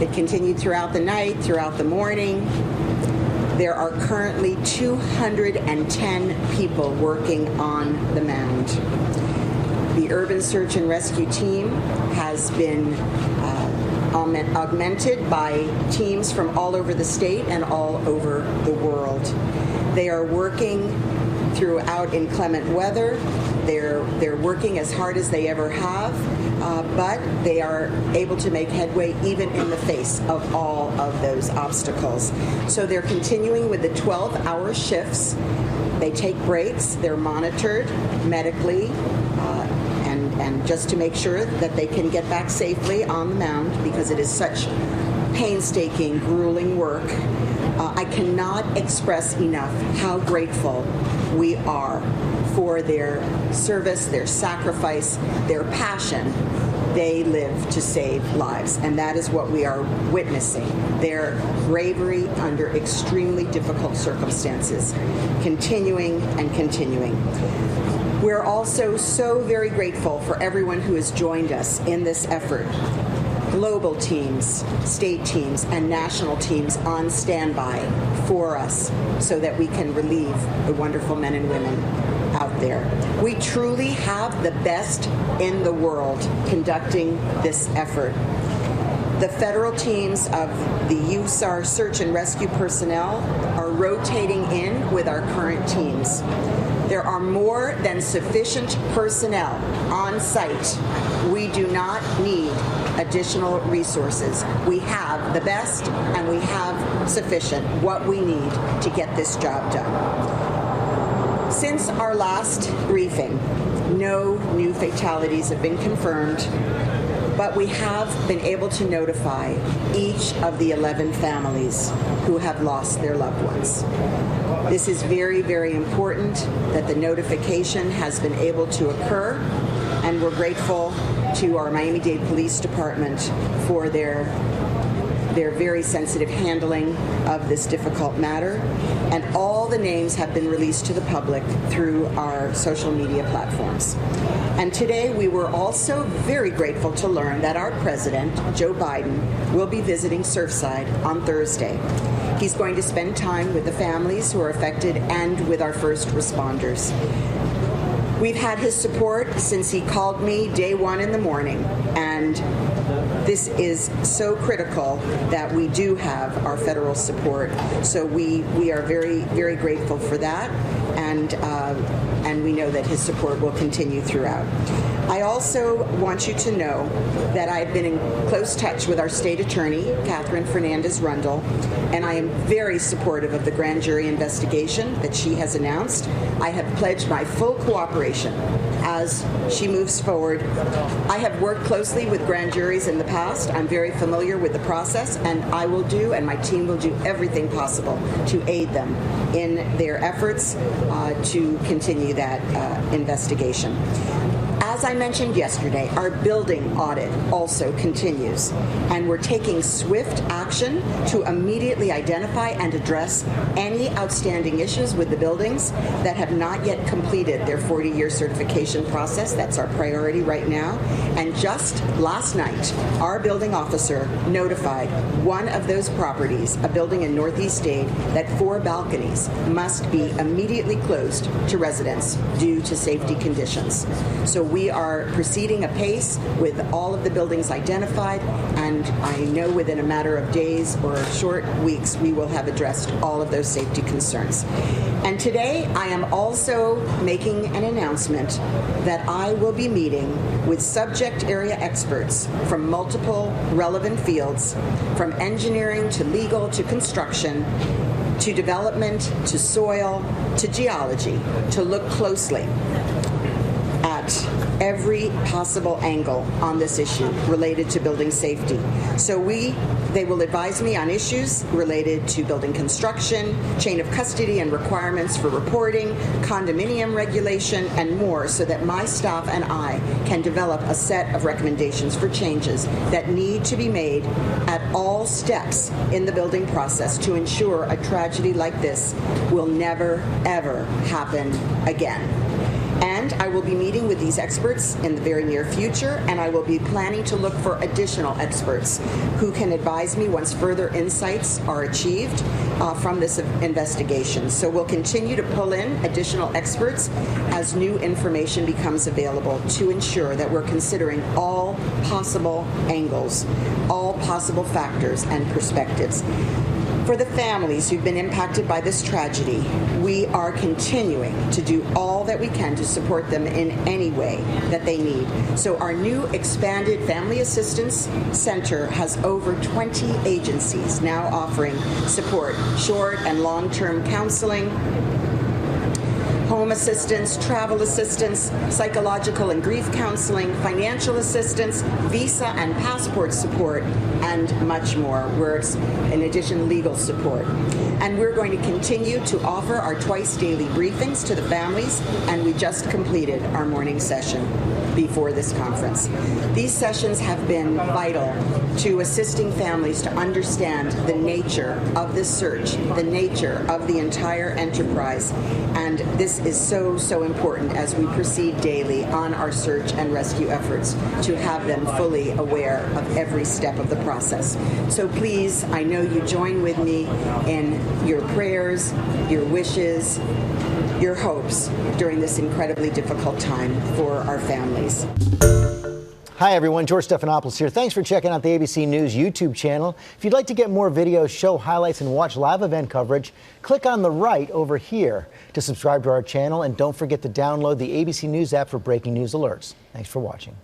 It continued throughout the night, throughout the morning. There are currently 210 people working on the mound. The Urban Search and Rescue Team has been augmented by teams from all over the state and all over the world. They are working throughout inclement weather. They're working as hard as they ever have, but they are able to make headway even in the face of all of those obstacles. So they're continuing with the 12-hour shifts. They take breaks. They're monitored medically, and just to make sure that they can get back safely on the mound, because it is such painstaking, grueling work. I cannot express enough how grateful we are for their service, their sacrifice, their passion. They live to save lives, and that is what we are witnessing. Their bravery under extremely difficult circumstances, continuing and continuing. We're also so very grateful for everyone who has joined us in this effort. Global teams, state teams, and national teams on standby for us so that we can relieve the wonderful men and women out there. We truly have the best in the world conducting this effort. The federal teams of the USAR search and rescue personnel are rotating in with our current teams. There are more than sufficient personnel on site. We do not need additional resources. We have the best and we have sufficient, what we need to get this job done. Since our last briefing, no new fatalities have been confirmed, but we have been able to notify each of the 11 families who have lost their loved ones. This is very, very important that the notification has been able to occur, and we're grateful to our Miami-Dade Police Department for their very sensitive handling of this difficult matter. And all the names have been released to the public through our social media platforms. And today we were also very grateful to learn that our president, Joe Biden, will be visiting Surfside on Thursday. He's going to spend time with the families who are affected and with our first responders. We've had his support since he called me day one in the morning, and this is so critical that we do have our federal support. So we are very, very grateful for that, and we know that his support will continue throughout. I also want you to know that I've been in close touch with our state attorney, Catherine Fernandez-Rundle, and I am very supportive of the grand jury investigation that she has announced. I have pledged my full cooperation as she moves forward. I have worked closely with grand juries in the past. I'm very familiar with the process, and I will do, and my team will do everything possible to aid them in their efforts to continue that investigation. As I mentioned yesterday, our building audit also continues, and we're taking swift action to immediately identify and address any outstanding issues with the buildings that have not yet completed their 40-year certification process. That's our priority right now. And just last night, our building officer notified one of those properties, a building in Northeast Dade, that 4 balconies must be immediately closed to residents due to safety conditions. So we are proceeding apace with all of the buildings identified, and I know within a matter of days or short weeks we will have addressed all of those safety concerns. And today I am also making an announcement that I will be meeting with subject area experts from multiple relevant fields, from engineering to legal to construction to development to soil to geology, to look closely at every possible angle on this issue related to building safety. So they will advise me on issues related to building construction, chain of custody and requirements for reporting, condominium regulation, and more, so that my staff and I can develop a set of recommendations for changes that need to be made at all steps in the building process to ensure a tragedy like this will never, ever happen again. And I will be meeting with these experts in the very near future, and I will be planning to look for additional experts who can advise me once further insights are achieved from this investigation. So we'll continue to pull in additional experts as new information becomes available to ensure that we're considering all possible angles, all possible factors and perspectives. For the families who've been impacted by this tragedy, we are continuing to do all that we can to support them in any way that they need. So our new expanded Family Assistance Center has over 20 agencies now offering support, short and long-term counseling, home assistance, travel assistance, psychological and grief counseling, financial assistance, visa and passport support, and much more. In addition, legal support. And we're going to continue to offer our twice daily briefings to the families, and we just completed our morning session before this conference. These sessions have been vital to assisting families to understand the nature of this search, the nature of the entire enterprise, and this is so important as we proceed daily on our search and rescue efforts to have them fully aware of every step of the process. So please, I know you join with me in your prayers, your wishes, your hopes during this incredibly difficult time for our families. Hi everyone, George Stephanopoulos here. Thanks for checking out the ABC News YouTube channel. If you'd like to get more videos, show highlights, and watch live event coverage, click on the right over here to subscribe to our channel, and don't forget to download the ABC News app for breaking news alerts. Thanks for watching.